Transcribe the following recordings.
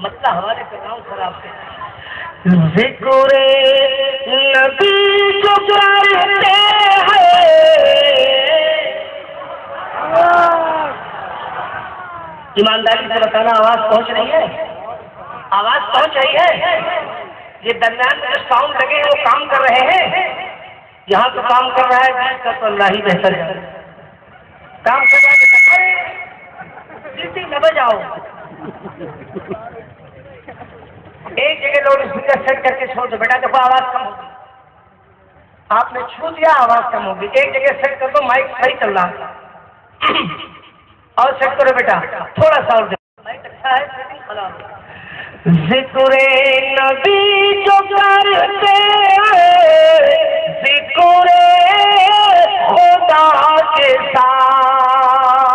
مسئلہ حوالے کر رہا ہوں سر آپ سے. ذکر نبی جو کرتے ہیں. ایمانداری سے بتانا آواز پہنچ رہی ہے؟ آواز پہنچ رہی ہے؟ یہ درمیان میں جو ساؤنڈ لگے ہیں وہ کام کر رہے ہیں؟ یہاں تو کام کر رہا ہے جس کا تو اللہ ہی بہتر ہے. کام کر رہا ہے نہ بجاؤ. ایک جگہ لوگ اسپیکر سیٹ کر کے چھوڑ دو بیٹا. دیکھو آواز کم ہوگی. آپ نے چھو دیا آواز کم ہوگی. ایک جگہ سیٹ کر دو. مائک صحیح چل رہا ہے اور سیٹ کرو بیٹا. تھوڑا سا اور مائک اچھا ہے. ذکر نبی جو کرتے ذکر خدا کے ساتھ.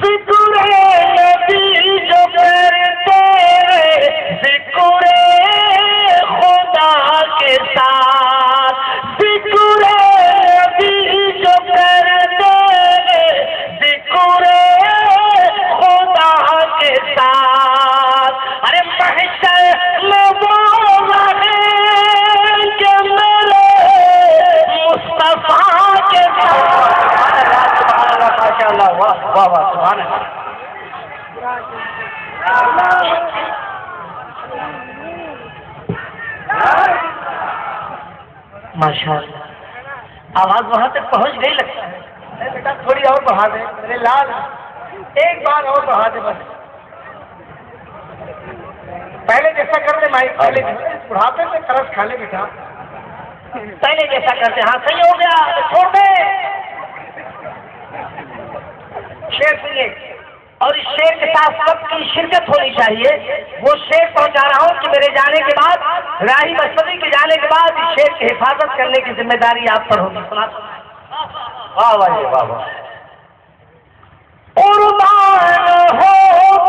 ذکر نبی جو کرتے ذکر خدا کے ساتھ. ذکر نبی جو کرتے ذکر خدا کے ساتھ. ارے محشر میں وہ رہیں کہ میرے مصطفیٰ کے ساتھ. ماشاء اللہ. واہ واہ واہ. سبحان اللہ. ماشاء اللہ. آواز وہاں تک پہنچ گئی لگتا ہے. بیٹا تھوڑی اور بڑھا دے میرے لال. ایک بار اور بڑھا دے بس. پہلے جیسا کر دے مائک. پہلے بڑھاتے سے ترس کھا لے بیٹا. پہلے جیسا کرتے. ہاں صحیح ہو گیا. چھوڑ دے. شیر سنیے. اور اس شیر کے ساتھ سب کی شرکت ہونی چاہیے. وہ شیر پہنچا رہا ہوں کہ میرے جانے کے بعد راہی مصطفی کے جانے کے بعد اس شیر کی حفاظت کرنے کی ذمہ داری آپ پر ہوگی. سنا. واہ واہ واہ واہ. قربان ہو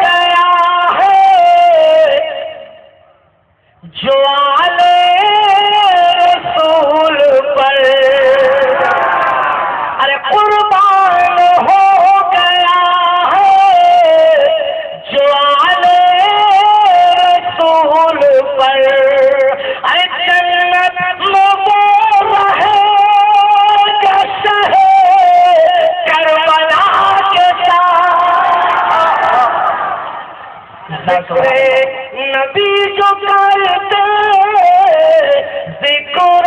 گیا ہے جو آلے رسول پر. ارے قربان ہو گیا ہے جو آلے رسول پر. ارے جنت میں وہ رہے گا شہ کربلا کے ساتھ. ذکر نبی جو کرتے ذکر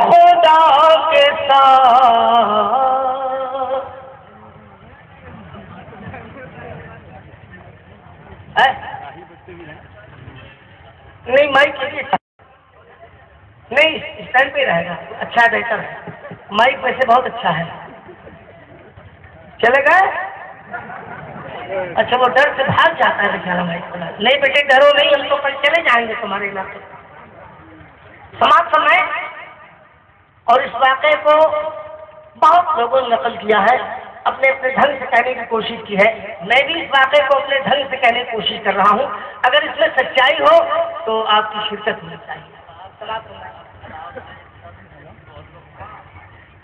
خدا کے ساتھ. نہیں مائک نہیں اسٹینڈ پہ رہے گا. اچھا بہتر ہے. مائک ویسے بہت اچھا ہے. چلے گئے. اچھا وہ ڈر سے بھاگ جاتا ہے بیچارہ مائک. نہیں بیٹے ڈرو نہیں. ہم تو کل چلے جائیں گے تمہارے علاقے. سماعت فرمائیں. اور اس واقعے کو بہت لوگوں نے نقل کیا ہے. اپنے اپنے ڈھنگ سے کہنے کی کوشش کی ہے. میں بھی اس واقعے کو اپنے ڈھنگ سے کہنے کی کوشش کر رہا ہوں. اگر اس میں سچائی ہو تو آپ کی شرکت ہونی چاہیے.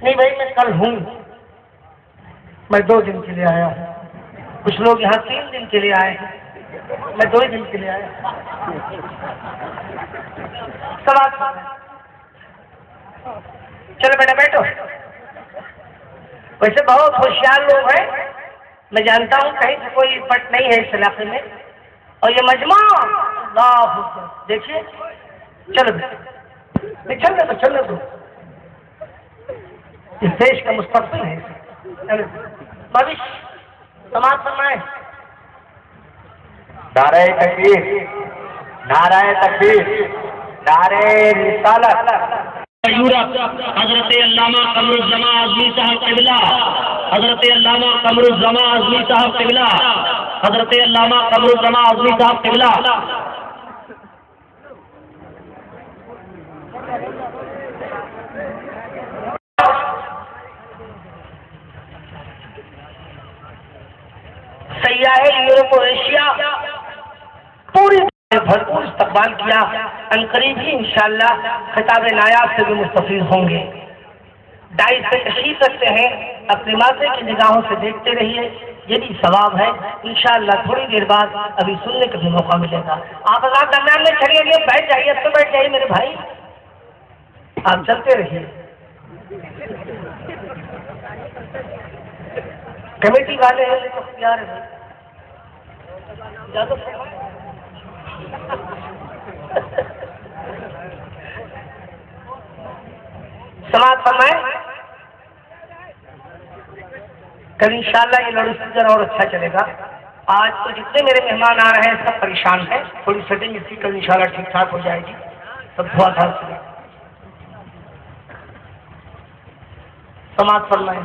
نہیں بھائی میں کل ہوں. میں 2 دن کے لیے آیا ہوں. کچھ لوگ یہاں 3 دن کے لیے آئے ہیں. میں 2 دن کے لیے آیا. چلو بیٹا بیٹھو. ویسے بہت ہوشیار لوگ ہیں. میں جانتا ہوں کہیں سے کوئی پٹ نہیں ہے اس علاقے میں. اور یہ مجمع اللہ دیکھیے. چلو چلنے دو چلنے دو. اس دیش کا مستقبل ہے. بھوش سماعت فرمائیں. نعرہ تکبیر. نعرہ تکبیر. نعرہ رسالت. حضرت علامہ قمر الزمان اعظمی صاحب قبلہ. حضرت علامہ قمر الزمان اعظمی صاحب قبلہ. حضرت علامہ قمر الزمان اعظمی صاحب قبلہ. سیاح یورپ و ایشیا پوری بھرپور استقبال کیا. عنقریب ہی انشاءاللہ خطاب نایاب سے بھی مستفید ہوں گے. ڈائز سے تشریف رکھتے ہیں، اپنے ماتھے کی نگاہوں سے دیکھتے رہیے، یہ بھی ثواب ہے۔ انشاءاللہ تھوڑی دیر بعد ابھی سننے کا بھی موقع ملے گا۔ آپ حضرات درمیان میں کھڑے ہوئے بیٹھ جائیے، اب تو بیٹھ جائیے میرے بھائی، آپ چلتے رہیے۔ کمیٹی والے ہیں تو اختیار ہے، اجازت ہے۔ سماعت فرمائیں، کل انشاءاللہ یہ لاؤڈ اسپیکر اور اچھا چلے گا۔ آج تو جتنے میرے مہمان آ رہے ہیں سب پریشان ہیں، تھوڑی سیٹنگ اس کی کل انشاءاللہ ٹھیک ٹھاک ہو جائے گی، سب دعا دھار سے سماعت فرمائیں۔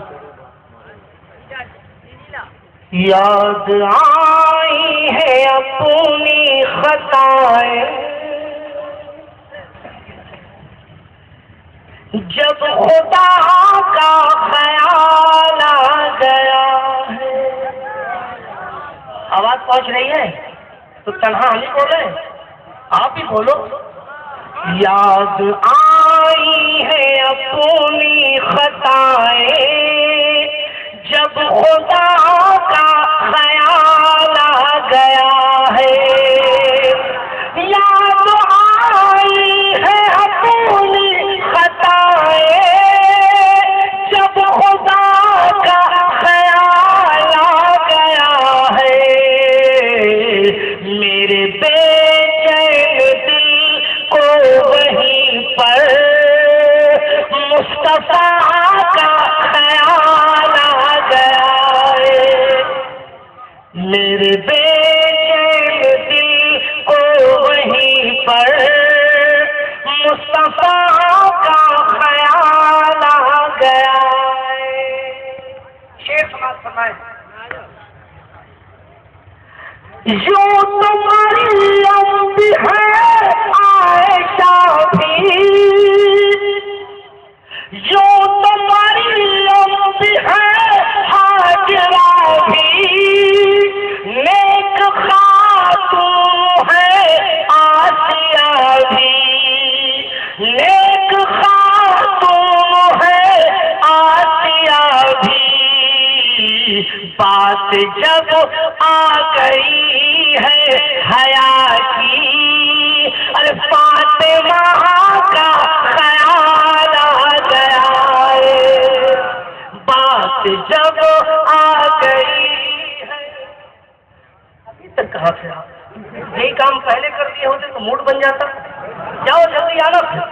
یاد آئی ہے اپنی خطائیں جب خدا کا خیال آ گیا ہے۔ آواز پہنچ رہی ہے تو تنہا ہم ہی بولے، آپ ہی بولو۔ یاد آئی ہے اپنی خطائیں جب خدا کا خیال آ گیا ہے، یاد آئی ہے اپنی خطائیں جب خدا کا خیال آ گیا ہے، میرے بے چین دل کو وہیں پر مصطفیٰ کا خیال آ گیا ہے، میرے بے چین دل کو وہیں پر مصطفیٰ کا خیال آ گیا ہے۔ شعر سماعت فرمائیں۔ یوں تمہاری بھی ہے عائشہ بھی، یوں تمہاری بھی ہے ہاجرہ بھی، نیک خاتون ہے آسیہ بھی، نیک خاتون ہے آسیہ بھی، بات جب آ گئی ہے حیا کی، ارے فاطمہ کا خیال آ گیا ہے، بات جب آ گئی ہے۔ ابھی تک کہاں تھے آپ؟ یہی کام پہلے کر دیے ہوتے تو موڈ بن جاتا۔ جاؤ جلدی آنا پھر۔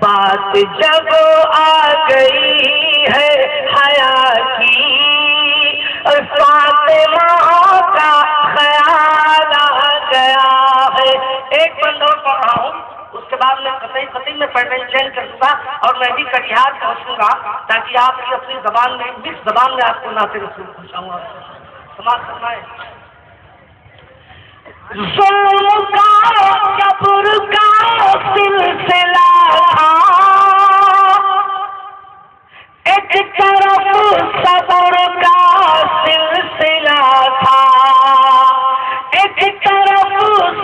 بات جب آ گئی ہے حیا کی، اور فاطمہ کا خیال آ گیا ہے۔ ایک بند اور پڑھ رہا ہوں، اس کے بعد میں قطعی میں پیٹرن چینج کر دوں گا اور میں بھی کٹیہار پہنچوں گا تاکہ آپ کی اپنی زبان میں مکس زبان میں آپ کو نعت رسول پہنچاؤں گا۔ سماعت فرمائیں۔ ظلم کا جبر کا سلسلہ تھا، ایک طرف صبر کا سلسلہ تھا، ایک طرف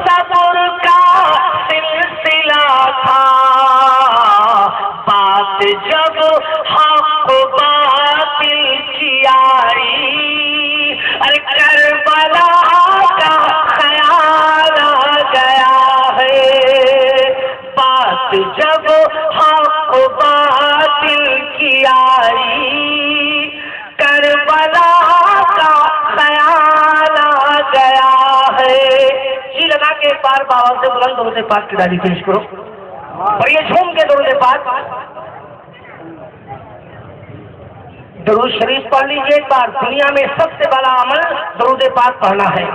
صبر کا سلسلہ تھا، بات جب حق باطل کی آئی، ارے کربلا کا خیال آ گیا ہے، بات جب حق باطل کی آئی، کربلا کا خیال آ گیا ہے۔ جی لگا کے ایک بار بابا سے بلند درود پاک کی داڑھی پیش کرو اور یہ جھوم کے درود پاک درود شریف پڑھ لیجیے ایک بار۔ دنیا میں سب سے بڑا عمل درود پاک پڑھنا ہے۔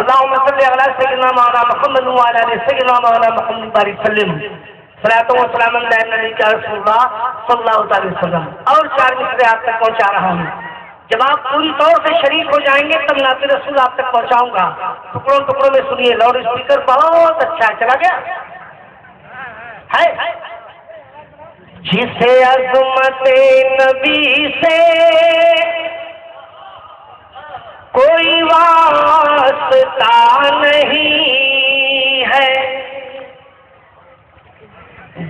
اللہم صلی علی سیدنا مولانا محمد وعلی آلہ سیدنا مولانا محمد بارک وسلم، صلاۃ و سلام علی رسول اللہ صلی اللہ علیہ وسلم۔ اور چار مصرے آپ تک پہنچا رہا ہوں، جب آپ پوری طور سے شریک ہو جائیں گے تب نعت رسول آپ تک پہنچاؤں گا۔ ٹکڑوں ٹکڑوں میں سنیے، لاؤڈ اسپیکر بہت اچھا چلا گیا ہے۔ جسے عظمت نبی سے کوئی واسطہ نہیں ہے،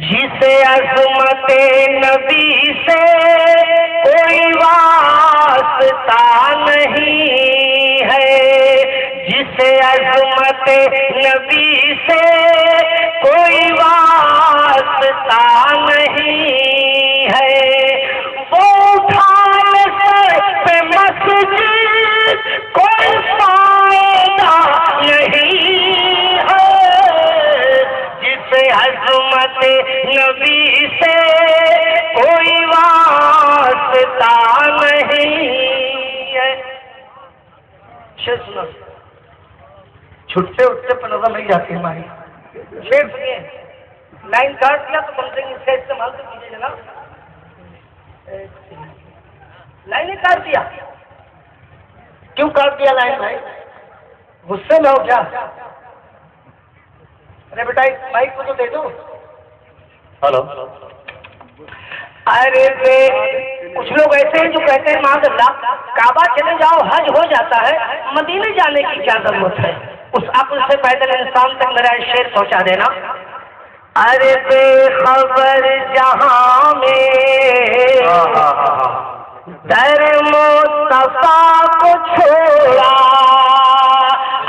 جسے عظمت نبی سے کوئی واسطہ نہیں ہے، جسے عظمت نبی سے کوئی واسطہ نہیں ہے، وہ اٹھائے سر پہ مسجد کوئی فائدہ نہیں ہے، جسے عظمت نبی سے کوئی واسطہ نہیں ہے۔ شعر سنا، چھٹتے اٹھتے پر نظر نہیں جاتی ہماری۔ شعر سنیے، لائن کاٹ دیا تو کم سے کم اس کا استعمال تو کیجیے جناب۔ لائن کاٹ دیا، کیوں کاٹ دیا لائن بھائی؟ غصے میں ہو کیا؟ ارے بیٹا مائک کو تو دے دو۔ ہلو، ارے کچھ لوگ ایسے ہیں جو کہتے ہیں معاذ اللہ کعبہ چلے جاؤ حج ہو جاتا ہے، مدینے جانے کی کیا ضرورت ہے؟ اس عقل سے پیدل انسان تک میرا شعر پہنچا دینا۔ ارے بے خبر جہاں میں در مصطفیٰ کو چھوڑا،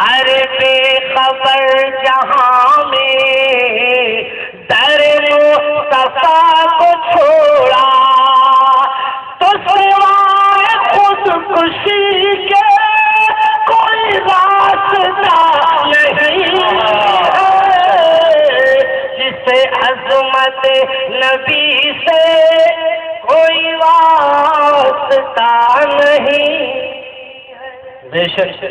ارے بے خبر جہاں میں در مصطفیٰ کو چھوڑا، تو سوائے خودکشی کے کوئی راستہ نہیں ہے، جسے عظمت نبی سے کوئی واسطہ نہیں ہے۔ بے شک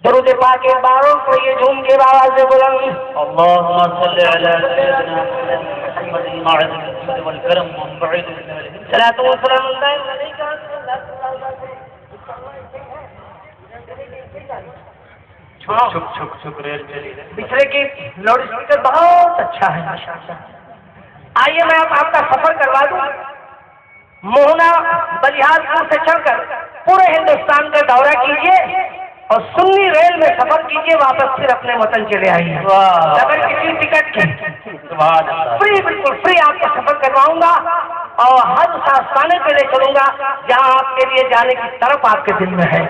درود پاک باروں کو یہ جھوم کے آواز سے بلند اللہم صلی علی سیدنا محمد المعظم والکرم والبعید صلاۃ و سلام علیک۔ بچھڑے کی لاؤڈ اسپیکر بہت اچھا ہے ماشاءاللہ۔ آئیے میں آپ کا سفر کروا دوں، موہنا بلیہار پور سے چل کر پورے ہندوستان کا دورہ کیجیے اور سنی ریل میں سفر کیجیے، واپس پھر اپنے وطن چلے آئیے اگر کسی ٹکٹ کی فری، بالکل فری آپ کا سفر کرواؤں گا اور ہر اس آستانے پہ لے چلوں گا جہاں آپ کے لیے جانے کی طرف آپ کے دل میں ہے۔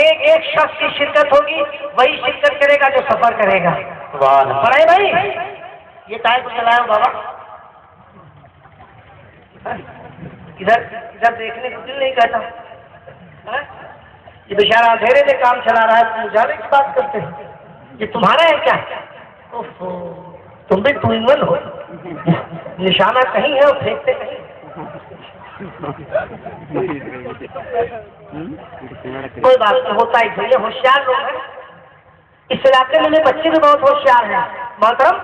ایک ایک شخص کی شرکت ہوگی، وہی شرکت کرے گا جو سفر کرے گا۔ بڑے بھائی یہ ٹائر کو چلایا بابا، ادھر ادھر دیکھنے کو دل نہیں کہتا، یہ بیچارہ اندھیرے میں کام چلا رہا ہے، تم جانے کی بات کرتے ہیں، یہ تمہارا ہے کیا؟ تم بھی ٹو ان ون ہو، نشانہ کہیں ہے اور پھینکتے کہیں۔ کوئی بات نہیں، ہوتا ہی تھا، یہ ہوشیار لوگ ہیں اس علاقے میں، بچے بھی بہت ہوشیار ہیں۔ محترم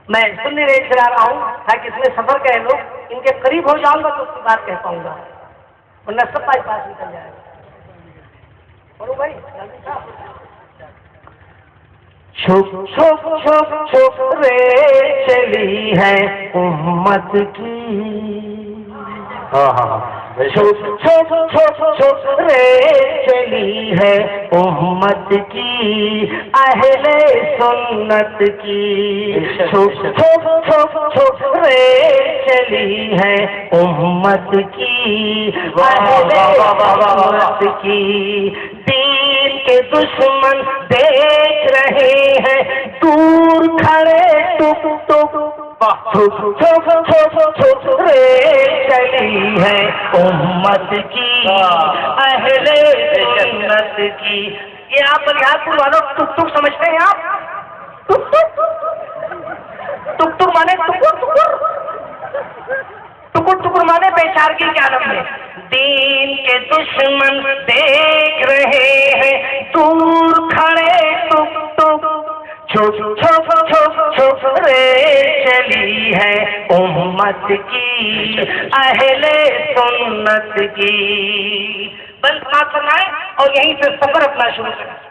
میں سنی ریل چلا رہا ہوں تاکہ اس میں سفر کرے لوگ، ان کے قریب ہو جاؤں گا تو اس کی بات کہہ پاؤں گا، ورنہ سب بائی پاس نکل جائے گا۔ بولو بھائی چھپ چھپ چھپ چھپ ریل چلی ہے امت کی، چھپ چھپ چھپ چھپ ریل چلی ہے امت کی، اہل سنت کی، چھپ چھپ چھپ چھپ ریل چلی ہے امت کی، اہل سنت کی، دین کے دشمن دیکھ رہے ہیں دور کھڑے ٹک ٹک، چھپ چھپ چھپ چھپ ریل چلی ہے امت کی، اہل سنت کی۔ یہ آپ بلیہار پور والوں ٹک ٹک سمجھتے ہیں؟ آپ ٹک ٹک ٹک ٹک مانے ٹکر ٹکر، ٹکر ٹکر مانے بیچارگی کے عالم میں۔ دین کے دشمن دیکھ رہے ہیں دور کھڑے ٹک ٹک، چھپ چھپ چھپ چھپ ریل چلی ہے امت کی، اہل سنت کی۔ بند بات فرمائیں اور یہیں سے سفر اپنا شروع کریں۔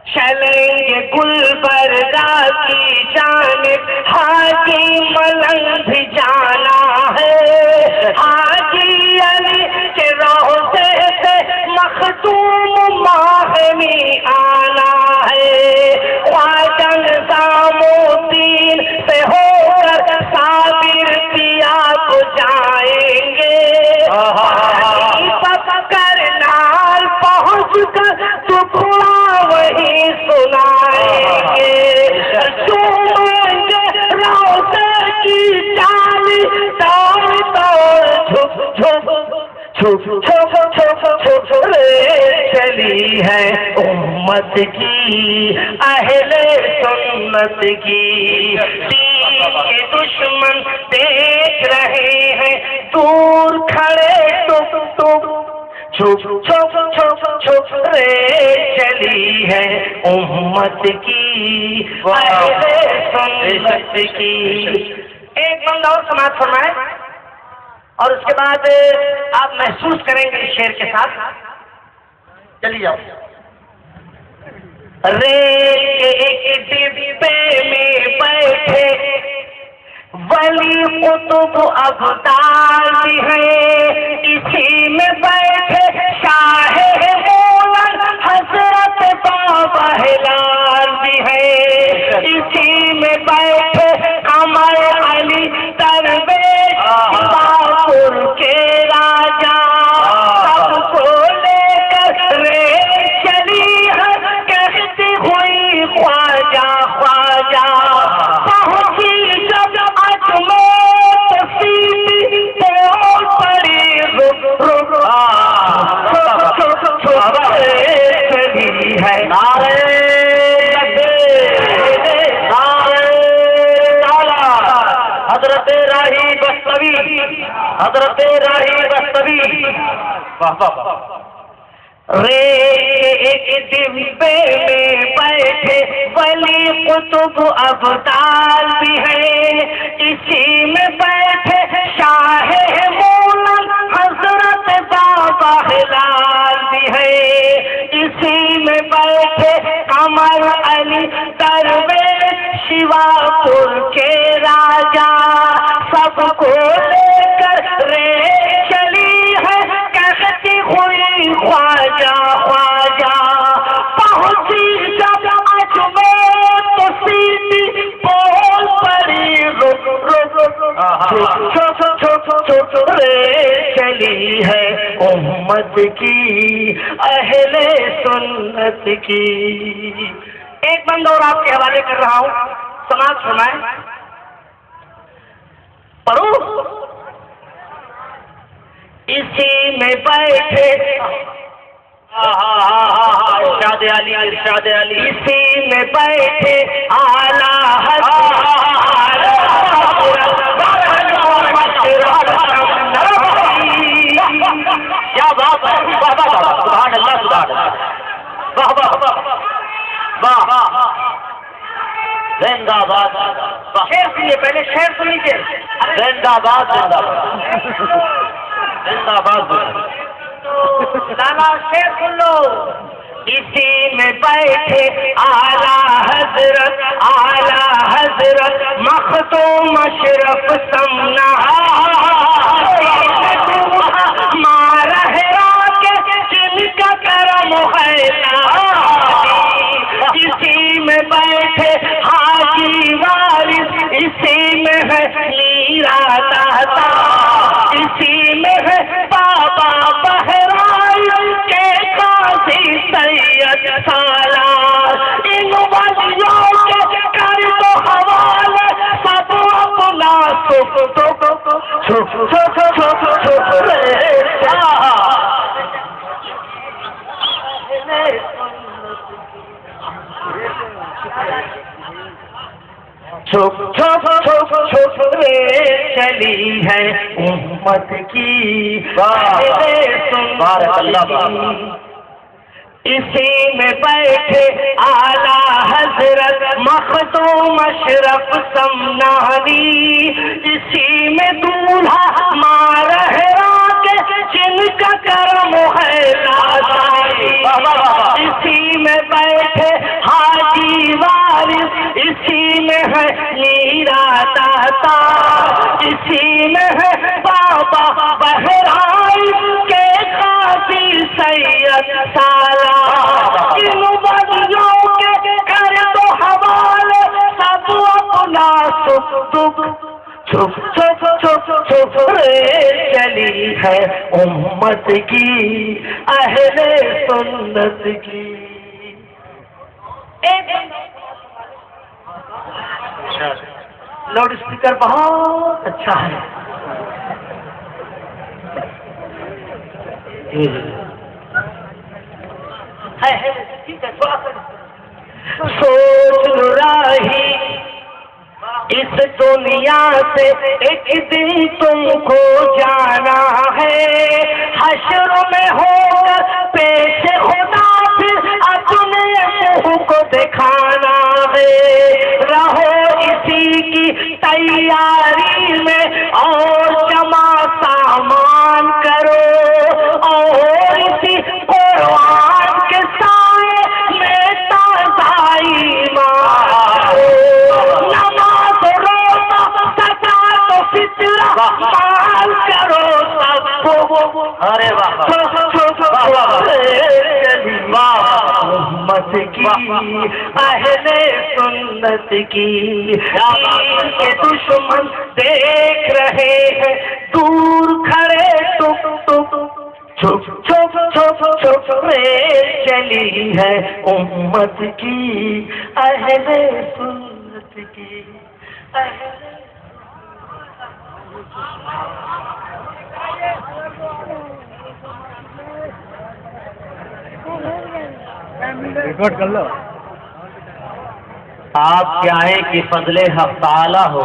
چلیں گے گلبرگہ کی جانب، حاجی ملنگ بھی جانا ہے، حاجی علی کے روضے سے مخدوم ماہ میں آنا ہے، خواجہ نظام نہیں سنائیں گے چومیں گے روزے کی ڈالی تار تار جھک جھک چھپ چھپ چھپ چھپ چلی ہے امت کی اہل سنت کی دین کے دشمن دیکھ رہے ہیں دور کھڑے ٹک ٹک چھپ چھپ چھپ چھپ چلی ہے امت کی اہل سنت کی. ایک بندہ اور سماعت فرمائے اور اس کے بعد آپ محسوس کریں گے اس شعر کے ساتھ. چلی جاؤ. ریل کے ایک ڈبے میں بیٹھے ولی قطب ابدال بھی ہے اسی میں بیٹھے شاہ مولن حضرت بابا ہلال بھی ہے اسی میں بیٹھے قمر علی درویش باپور کے راجا سب کو لے کر ریل چلی ہے کہتی ہوئی خواجہ خواجہ پہنچی جب حضرت راہی بستوی حضرت راہی بستوی ایک ڈبے میں بیٹھے ولی قطب ابدال بھی ہے اسی میں بیٹھے شاہ مولن حضرت بابا ہلال بھی ہے اسی میں بیٹھے قمر علی درویش شیواپور کے راجا سب کو لے کر ریل چلی ہے کہتی ہوئی خواجہ خواجہ پہنچی جب اجمیر تو سیدھی بول پڑی رک رک چھپ چلی ہے امت کی اہل سنت کی. ایک بند اور آپ کے حوالے کر رہا ہوں سماعت فرمائیں پڑھو. اسی میں بیٹھے ارشاد علی ارشاد علی اسی میں بیٹھے اعلیٰ کیا بات ہے سبحان اللہ سبحان اللہ واہ واہ واہ زندہ باد. شعر سنیے پہلے شعر سن لیجیے. زندہ باد زندہ باد زندہ باد. لالا شعر سن لو. اسی میں بیٹھے اعلیٰ حضرت مخدوم اشرف سمنا مارا ہے کے جن کا کرم ہے اسی میں بیٹھے حاجی وارث اسی میں ہے میرا داتا اسی میں ہے بابا بہرائش کے قاضی سید سالار ان ولیوں کے کر دو حوالے سب اپنا سکھ چلی ہے امت کی اسی میں بیٹھے اعلیٰ حضرت مخدوم اشرف سمنانی اسی میں دولہا مارہرا کے جن کا کرم ہے لازائی اسی میں بیٹھے حاجی وارث اسی میں ہے میرا داتا اسی میں ہے بابا بہرائش کے قاضی سید سالار ان ولیوں کے کر دو حوالے سب اپنا سکھ دکھ چھپ چلی ہے امت کی اہل سنت کی. ایک لاؤڈ اسپیکر بہت اچھا ہے. ٹھیک ہے تھوڑا سا سوچ راہی اس دنیا سے ایک دن تم کو جانا ہے. حشر میں ہو کر پیش خدا پھر اپنے منہ کو دکھانا ہے. رہو اسی کی تیاری میں اور جمع سامان کرو اور اسی قرآن کے سائے میں تازہ ایمان کرو. نماز روزہ زکات و فطرہ مال کرو سب. ارے امت کی اہل سنت کی کے دشمن دیکھ رہے ہیں دور کھڑے ٹک ٹک چھپ چھپ چھپ چھپ چلی ہے امت کی اہل سنت کی ریکارڈ کر لو. آپ چاہیں کہ فضل حق تعالی ہو